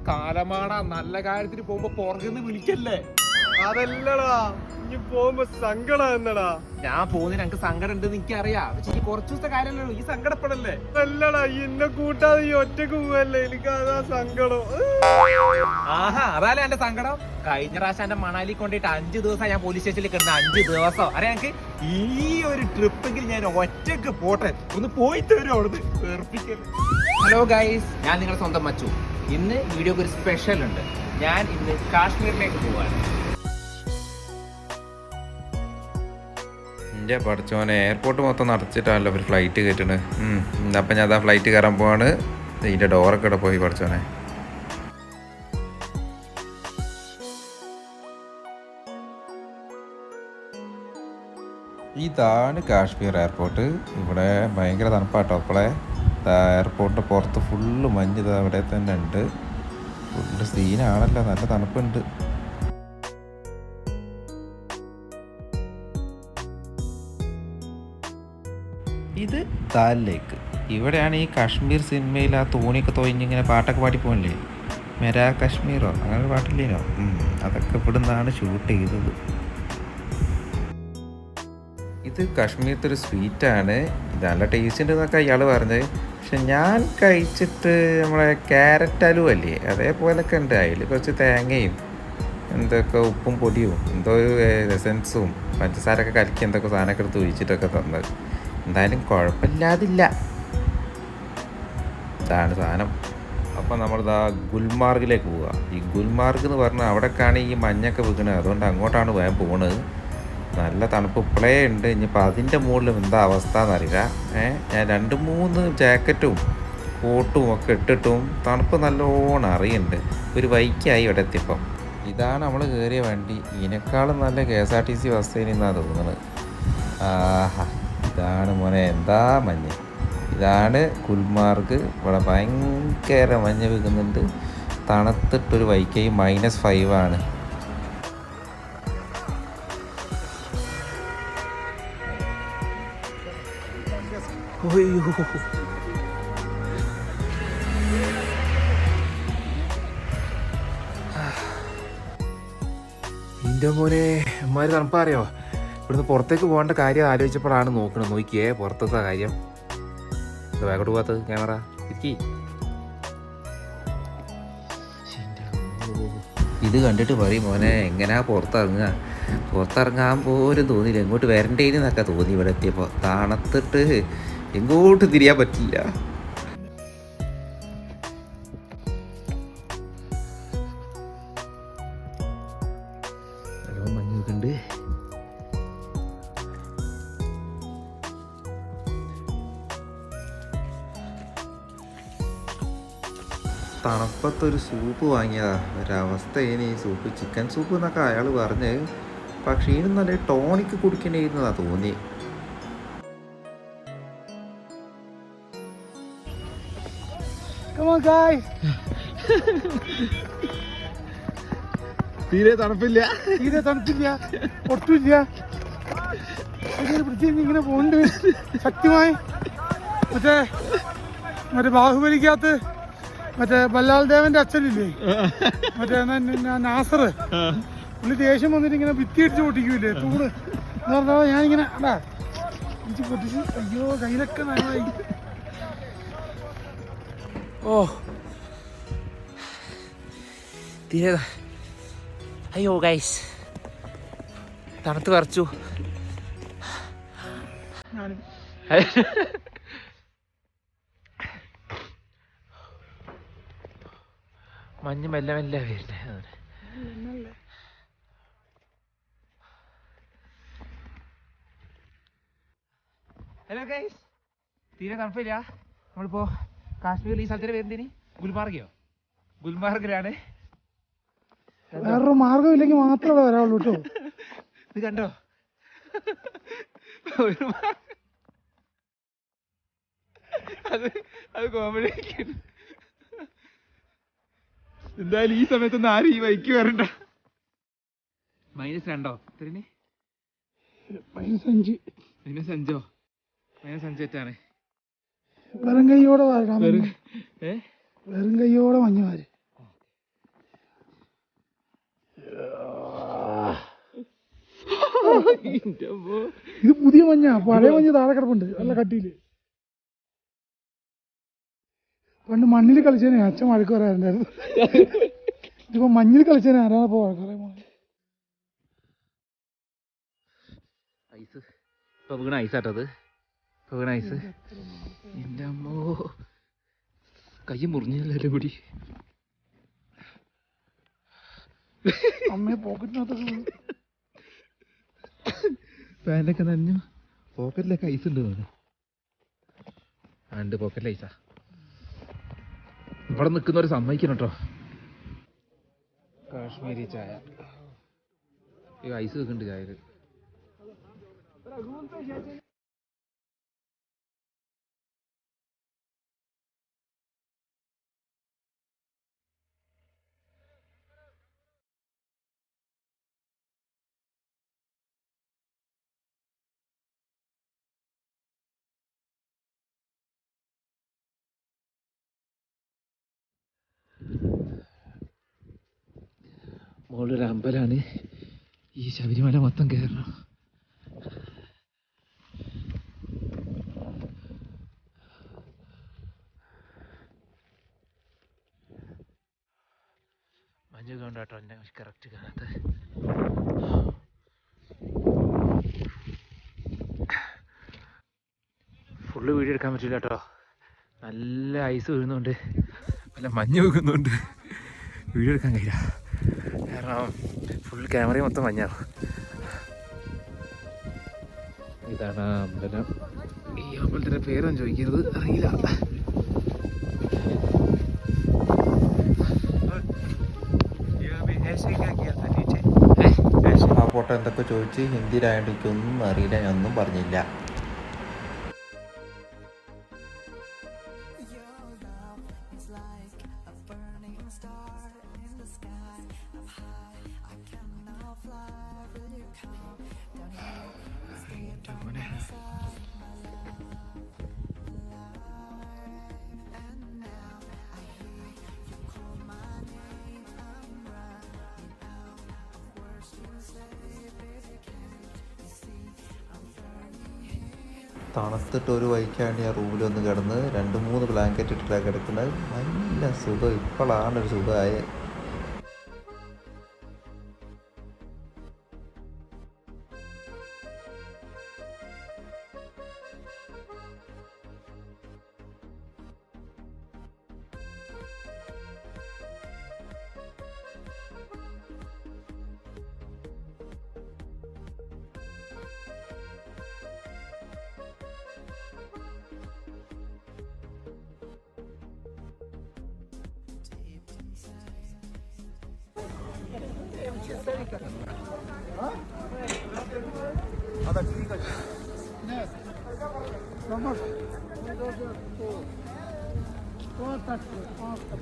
കാലമാടാ നല്ല കാര്യത്തിന് പോകുമ്പോ പുറകുന്ന് വിളിക്കല്ലേ. അതല്ലടാ ഇനി പോകുമ്പോ സങ്കടം എന്നടാ. ഞാൻ പോകുന്നതിന് എനിക്ക് സങ്കടം ഉണ്ടെന്ന് എനിക്കറിയാം. പക്ഷെ കുറച്ചു ദിവസത്തെ കാര്യമല്ലോ, ഈ സങ്കടപ്പെടല്ലേ. അല്ലടാ എന്നെ കൂട്ടാതെ ഈ ഒറ്റക്ക് പോവല്ലേ, എനിക്ക് അതാ സങ്കടം. ആഹാ, അതല്ലേ എന്റെ സങ്കടം. കഴിഞ്ഞ പ്രാവശ്യം എന്റെ മണാലി കൊണ്ടിട്ട് 5 ദിവസം ഞാൻ പോലീസ് സ്റ്റേഷനിൽ കിടന്ന 5 ദിവസം. അറിയാം എനിക്ക് ഈ ഒരു ട്രിപ്പെങ്കിൽ ഞാൻ ഒറ്റക്ക് പോട്ടെ, ഒന്ന് പോയി തരും അവിടുന്ന് വേർപ്പിക്കല്. ഹലോ ഗൈസ്, ഞാൻ നിങ്ങളുടെ സ്വന്തം മച്ചു. ഇന്ന് വീഡിയോക്ക് ഒരു സ്പെഷ്യൽ ഉണ്ട്. ഞാൻ ഇന്ന് കാശ്മീരിലേക്ക് പോവാണ്. എൻ്റെ പഠിച്ചോനെ എയർപോർട്ട് മൊത്തം നടത്തിയിട്ടാണല്ലോ ഒരു ഫ്ലൈറ്റ് കയറ്റണ്. അപ്പം ഞാൻ അതാ ഫ്ലൈറ്റ് കയറാൻ പോവാണ്. ഇതിൻ്റെ ഡോറൊക്കെ ഇവിടെ പോയി പഠിച്ചോനെ. ഇതാണ് കാശ്മീർ എയർപോർട്ട്. ഇവിടെ ഭയങ്കര തണുപ്പാട്ടോ. അപ്പോളെ എയർപോർട്ടിൻ്റെ പുറത്ത് ഫുള്ള് മഞ്ഞ് ഇവിടെ തന്നെ ഉണ്ട്. ഫുള്ള് സീനാണല്ലോ, നല്ല തണുപ്പുണ്ട്. ഇത് ദാൽ ലേക്ക്. ഇവിടെയാണ് ഈ കാശ്മീർ സിനിമയിൽ ആ തോണിയൊക്കെ തൊഴിഞ്ഞിങ്ങനെ പാട്ടൊക്കെ പാടി പോകണില്ലേ, മെരാ കാശ്മീറോ അങ്ങനെ പാട്ടില്ലേനോ, അതൊക്കെ ഇവിടെ നിന്നാണ് ഷൂട്ട് ചെയ്തത്. ഇത് കാശ്മീരത്തെ ഒരു സ്വീറ്റാണ്. ഇത് നല്ല ടേസ്റ്റ് ഉണ്ടെന്നൊക്കെ അയാൾ പറഞ്ഞത്. പക്ഷെ ഞാൻ കഴിച്ചിട്ട് നമ്മളെ ക്യാരറ്റ് അലുവ അല്ലേ, അതേപോലൊക്കെ ഉണ്ട്. അതിൽ കുറച്ച് തേങ്ങയും എന്തൊക്കെ ഉപ്പും പൊടിയും എന്തോ ഒരു എസൻസും പഞ്ചസാരൊക്കെ കലക്കി എന്തൊക്കെ സാധനമൊക്കെ എടുത്ത് ഒഴിച്ചിട്ടൊക്കെ തന്നത്. എന്തായാലും കുഴപ്പമില്ലാതില്ല. ഇതാണ് സാധനം. അപ്പോൾ നമ്മളിതാ ഗുൽമാർഗിലേക്ക് പോവുക. ഈ ഗുൽമാർഗ് എന്ന് പറഞ്ഞാൽ അവിടേക്കാണ് ഈ മഞ്ഞൊക്കെ വീണത്. അതുകൊണ്ട് അങ്ങോട്ടാണ് വേഗം പോകുന്നത്. നല്ല തണുപ്പ് ഇപ്പോഴേ ഉണ്ട്. ഇനിയിപ്പോൾ അതിൻ്റെ മുകളിൽ എന്താ അവസ്ഥ എന്നറിയില്ല. ഞാൻ 2-3 ജാക്കറ്റും കോട്ടും ഒക്കെ ഇട്ടിട്ടും തണുപ്പ് നല്ലോണം അറിയുന്നുണ്ട്. ഒരു വൈക്കായി ഇവിടെ എത്തിയപ്പം. ഇതാണ് നമ്മൾ കയറിയ വണ്ടി. ഇതിനേക്കാളും നല്ല KSRTC ബസ്സിൽ നിന്നാണ് തോന്നുന്നത്. ആഹാ, ഇതാണ് മോനെ എന്താ മഞ്ഞ്. ഇതാണ് ഗുൽമാർഗ്. ഇവിടെ ഭയങ്കര മഞ്ഞ് വീഴുന്നുണ്ട്. തണുത്തിട്ടൊരു വൈക്കായി -5 ആണ്. നിന്റെ മോനെ അമ്മാര് തണുപ്പറിയോ. ഇവിടുന്ന് പുറത്തേക്ക് പോകേണ്ട കാര്യം ആലോചിച്ചപ്പോഴാണ് നോക്കണം. നോക്കിയേ പുറത്തത്തെ കാര്യം. ബാഗോട്ട് പോകാത്തത് ക്യാമറ ഇരിക്കി. ഇത് കണ്ടിട്ട് പറയും മോനെ എങ്ങനെയാ പുറത്തിറങ്ങാൻ പോലും തോന്നിയില്ല. എങ്ങോട്ട് വരണ്ടേന്നൊക്കെ തോന്നി. ഇവിടെ എത്തിയപ്പോൾ തണുത്തിട്ട് എങ്ങോട്ട് തിരിയാൻ പറ്റില്ല. മഞ്ഞുണ്ട്. തണുപ്പത്തൊരു സൂപ്പ് വാങ്ങിയതാ. ഒരവസ്ഥ ഇനി ഈ സൂപ്പ്, ചിക്കൻ സൂപ്പ് എന്നൊക്കെ അയാൾ പറഞ്ഞ്. പക്ഷേ ഇതിനും നല്ല ടോണിക്ക് കുടിക്കേണ്ടിയിരുന്നതാ തോന്നി. തീരെ തണുപ്പില്ല ഒട്ടുമില്ല. ഇങ്ങനെ പോണ്ട് ശക്തിമായി. മറ്റേ ബാഹുബലിക്കകത്ത് മറ്റേ ബല്ലാൽ ദേവന്റെ അച്ഛനില്ലേ, മറ്റേ നാസർ, പുള്ളി ദേഷ്യം വന്നിട്ട് ഇങ്ങനെ ഭിത്തി അടിച്ച് പൊട്ടിക്കൂലേ തൂണ് എന്ന് പറഞ്ഞാൽ ഞാനിങ്ങനെ അടാ ഇടിച്ച് പൊട്ടിച്ച്. അയ്യോ കയ്യിലൊക്കെ നന്നായി. ഓ തീരെ അയ്യോ ഗൈസ് തണുത്ത് വിറച്ചു. മഞ്ഞ് മെല്ലെ മെല്ലെ വരുന്നേ. ഹലോ ഗൈസ്, തീരെ തണുപ്പില്ല. നമ്മളിപ്പോ കാശ്മീരിൽ ഈ സ്ഥലത്തിന്റെ പേരെന്തിന്? ഗുൽമാർഗിലാണ്. വേറൊരു മാർഗമില്ലെങ്കിൽ മാത്രമേ വരാവുള്ളൂ കേട്ടോ. ഇത് കണ്ടോ, അത് കോമഡി. എന്തായാലും ഈ സമയത്തൊന്നും ആരും ഈ വൈക്ക് വരണ്ട. -2 എത്രയാണ്? -5. -5 -5 തെറ്റാണ്. വെറും കൈയോടെ വാരണം. വെറും കൈയോടെ മഞ്ഞ വാരി. ഇത് പുതിയ മഞ്ഞ, പഴയ മഞ്ഞ് താഴെ കിടപ്പുണ്ട് നല്ല കട്ടിയില്. പണ്ട് മണ്ണിൽ കളിച്ചതിനെ അച്ഛൻ വഴക്ക് പറയാറുണ്ടായിരുന്നു. ഇതിപ്പോ മഞ്ഞിൽ കളിച്ചതിനെ ആരാണിപ്പോ വഴക്ക് പറയാൻ? ഐസ് ഇപ്പൊ വീണ ഐസാട്ടത്, ഇപ്പൊ വീണ ഐസ്. എന്റെ അമ്മോ, കൈ മുറിഞ്ഞല്ലേ കൂടി. അമ്മയെ പോക്കറ്റിനകത്തൊക്കെ പാൻറ്റൊക്കെ നനഞ്ഞു. പോക്കറ്റിലൊക്കെ ഐസ് ഉണ്ട് തോന്നുന്നു. ഉണ്ട്, പോക്കറ്റിൽ ഐസാ. ഇവിടെ നിൽക്കുന്നവർ സമ്മതിക്കണം കേട്ടോ. കാശ്മീരി ചായ, ഈ ഐസ് വെക്കുന്നുണ്ട് ചായയിൽ. മുകളിലൊരു അമ്പലമാണ്. ഈ ശബരിമല മൊത്തം കയറണം. മഞ്ഞ് കൊണ്ടാട്ടോ എന്നെ കറക്റ്റ് കാണാത്ത. ഫുള്ള് വീഡിയോ എടുക്കാൻ പറ്റില്ല കേട്ടോ. നല്ല ഐസ് വീഴുന്നുണ്ട്, നല്ല മഞ്ഞ് വീഴുന്നുണ്ട്. വീഡിയോ എടുക്കാൻ കഴിയില്ല, കാരണം ഫുൾ ക്യാമറയും മൊത്തം മഞ്ഞാണ്. ഇതാണ് അമ്പലം. ഈ അമ്പലത്തിൻ്റെ പേരൊന്നും ചോദിക്കരുത്, അറിയില്ല. ആ ഫോട്ടോ എന്തൊക്കെ ചോദിച്ച് ഹിന്ദിയിലായതുകൊണ്ട് എനിക്കൊന്നും അറിയില്ല, ഞാനൊന്നും പറഞ്ഞില്ല. തണുത്തിട്ട് ഒരു വൈക്കാണ്ട് ഞാൻ റൂമിലൊന്ന് കിടന്ന് 2-3 ബ്ലാങ്കറ്റ് ഇട്ടിട്ടാണ് കിടക്കുന്നത്. നല്ല സുഖം, ഇപ്പോഴാണ് ഒരു സുഖമായത്.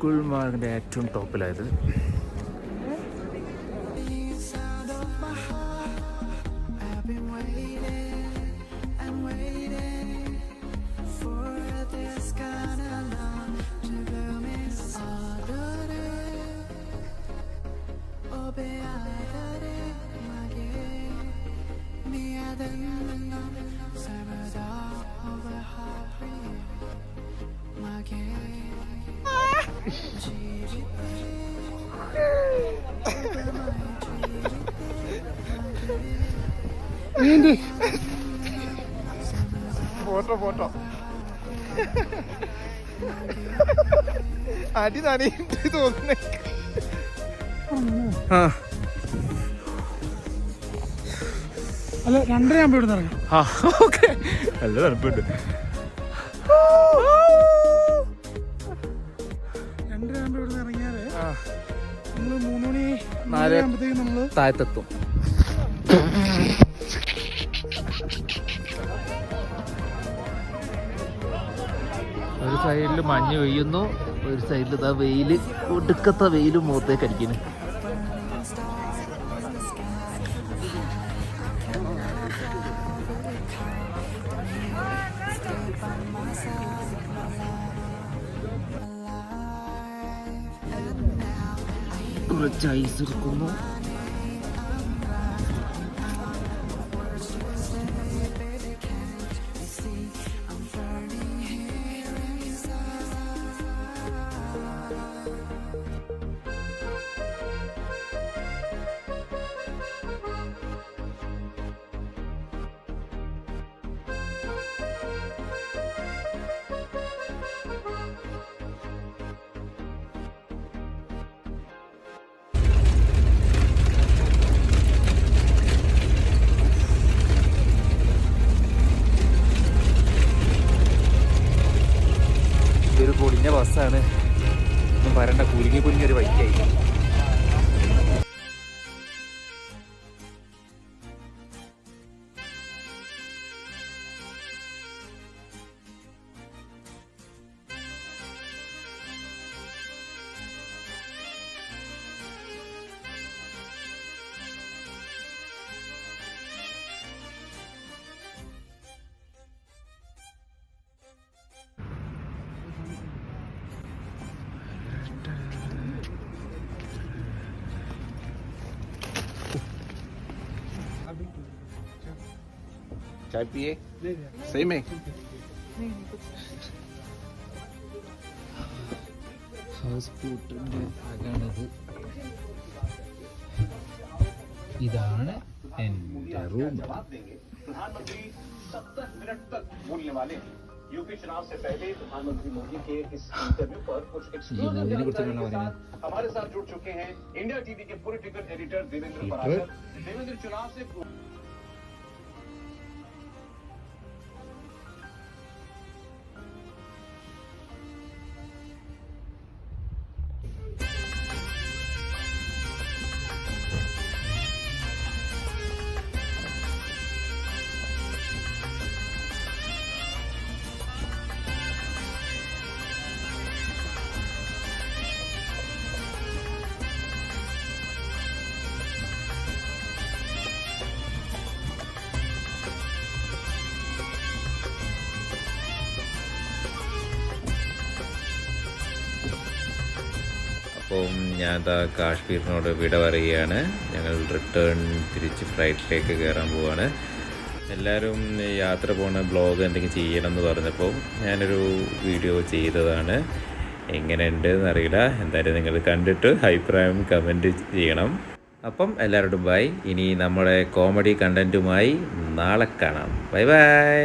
ഗുൽമാർഗിന്റെ ഏറ്റവും ടോപ്പിലായത്. ഫോട്ടോ അടി നനയുണ്ട് തോന്നുന്നു. അല്ല 2:30 ആകുമ്പോൾ ഇവിടെ ഇറങ്ങാം. ഓക്കെ, നല്ല തണുപ്പുണ്ട്. 2:30 ആകുമ്പോൾ ഇവിടെ ഇറങ്ങിയാല് നമ്മള് 3 മണി 4 ആകുമ്പോഴത്തേക്കും നമ്മള് താഴത്തെത്തും. ഒരു സൈഡിൽ മഞ്ഞ് പെയ്യുന്നു, ഒരു സൈഡിൽ ഇതാ വെയില്, ഒടുക്കത്തെ വെയിലും മുഖത്തേക്ക് അടിക്കുന്നു. കുറച്ച് ഐസ് എടുക്കുന്നു. ഇതൊരു പൊളിഞ്ഞ ബസ്സാണ്, ഒന്നും പറയണ്ട, കുലുങ്ങി ഒരു വഴിക്കായി. चाय पिए सही में ഹൗസ് ബോട്ടിന്റെ ഭാഗമാണിത്. ഇതാണ് എൻ്റെ റൂം. प्रधानमंत्री 70 मिनट तक बोलने वाले यूपी चुनाव से पहले प्रधानमंत्री मोदी के इस इंटरव्यू पर कुछ हमारे साथ जुड़ चुके हैं इंडिया टीवी के पॉलिटिकल एडिटर देवेंद्र पराशर। देवेंद्र, चुनाव से അപ്പം ഞാൻ കാശ്മീരിനോട് വിട പറയുകയാണ്. ഞങ്ങൾ തിരിച്ച് ഫ്ലൈറ്റിലേക്ക് കയറാൻ പോവാണ്. എല്ലാവരും യാത്ര പോകുന്ന ബ്ലോഗ് എന്തെങ്കിലും ചെയ്യണം എന്ന് പറഞ്ഞപ്പോൾ ഞാനൊരു വീഡിയോ ചെയ്തതാണ്. എങ്ങനെയുണ്ട് എന്നറിയില്ല, എന്തായാലും നിങ്ങൾ കണ്ടിട്ട് അഭിപ്രായം കമൻറ്റ് ചെയ്യണം. അപ്പം എല്ലാവരോടും ബൈ. ഇനി നമ്മുടെ കോമഡി കണ്ടൻറ്റുമായി നാളെ കാണാം. Bye bye.